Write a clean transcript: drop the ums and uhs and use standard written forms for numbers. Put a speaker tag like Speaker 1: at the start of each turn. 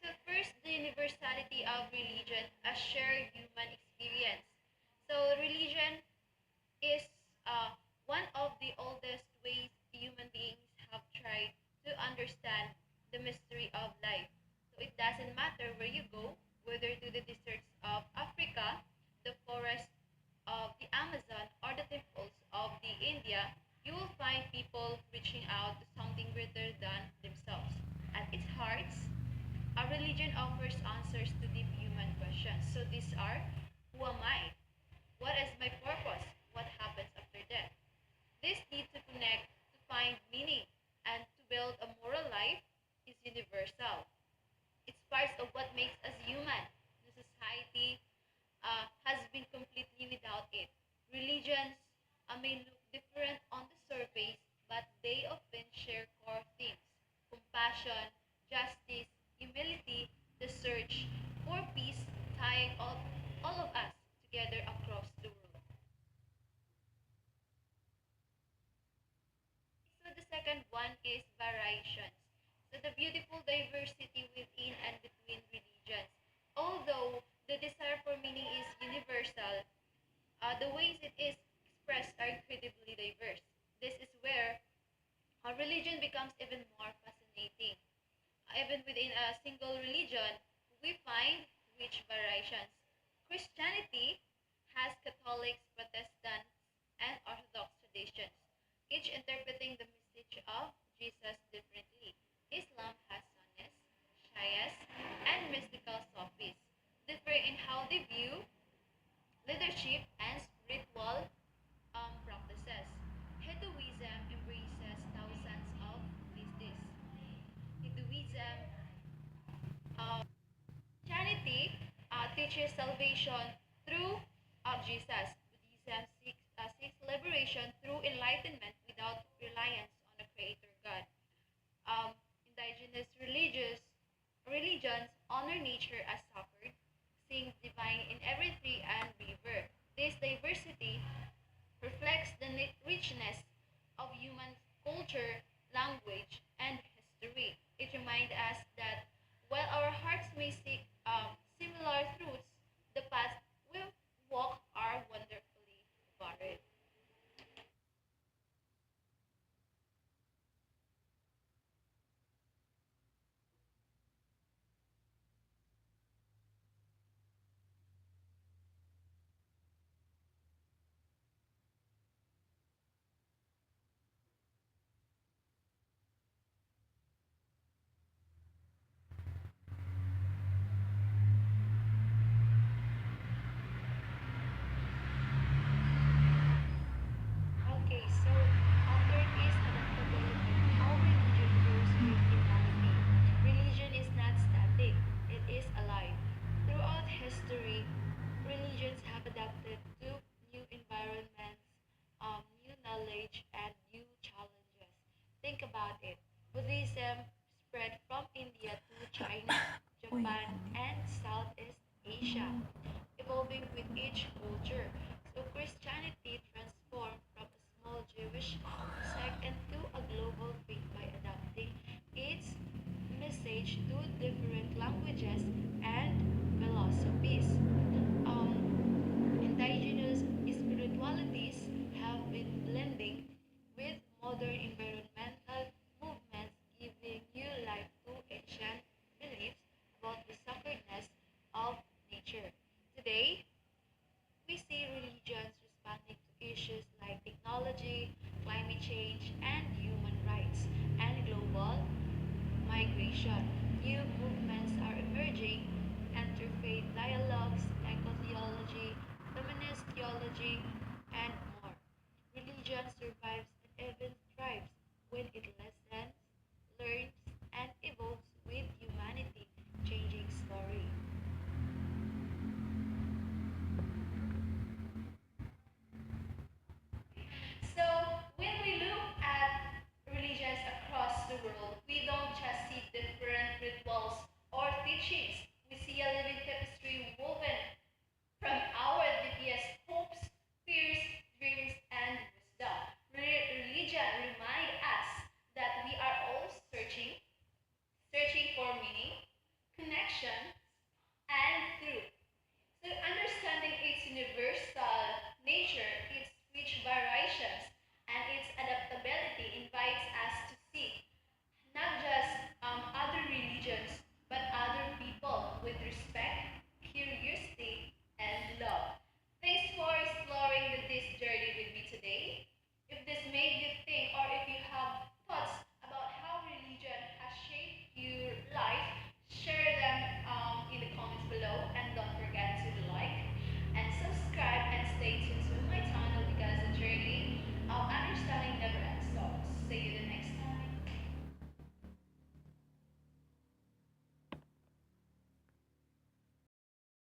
Speaker 1: So first, the universality of religion as shared human experience. So religion is one of the oldest ways human beings have tried to understand the mystery of life. So it doesn't matter where you go, whether to the deserts of Africa, the forests of the Amazon, or the temples of the India, you will find people reaching out to something greater than themselves. At its heart, our religion offers answers to deep human questions. So these are: who am I? What is my purpose? What happens after death? This need to connect, to find meaning, and to build a moral life is universal. It's part of what makes us human. The society has been completely without it. Religions may look different on the surface, but they often share core themes: compassion, justice, humility, the search for peace, tying all of us together across the world. So the second one is variations. So the beautiful diversity within and between religions. Although the desire for meaning is universal, the ways it is expressed are incredibly diverse. This is where religion becomes even more fascinating. Even within a single religion, we find rich variations. Christianity has Catholics, Protestants, and Orthodox traditions, each interpreting the message of Jesus differently. Islam has sunnahs, shias, and mystical Sufis, differing in how they view leadership and spiritual practices. Hinduism embraces thousands of deities. Hinduism Christianity teaches salvation through Jesus. Buddhism seeks liberation through enlightenment without reliance on a creator God. Indigenous religions honor nature as sacred, seeing divine in every tree and river. This diversity reflects the richness of human culture, language, and history. It reminds us that while our hearts may seek similar truths, the paths we walk are wonderfully varied. Okay, so third is adaptability. How religion grows with humanity. Religion is not static, it is alive. Throughout history, religions have adapted to new environments, new knowledge, and new challenges. Think about it. Buddhism spread from India to China,
Speaker 2: Uy,
Speaker 1: Japan, and Southeast Asia, evolving with each culture. So Christianity transformed from a small Jewish sect into a global faith by adapting its message to different languages and philosophies. Indigenous spiritualities have been blending with modern environmental movements, giving new life to ancient beliefs about the sacredness of nature. Today, we see religions responding to issues like technology, climate change, and human rights, and global migration. New movements are emerging: interfaith dialogues, eco-theology, feminist theology, and more. Religion survives and even thrives when it listens, learns, and evolves with humanity changing story. So when we look at religions across the world, we don't just see different rituals or teachings. We see a living tapestry woven from our deepest hopes, adaptability invites us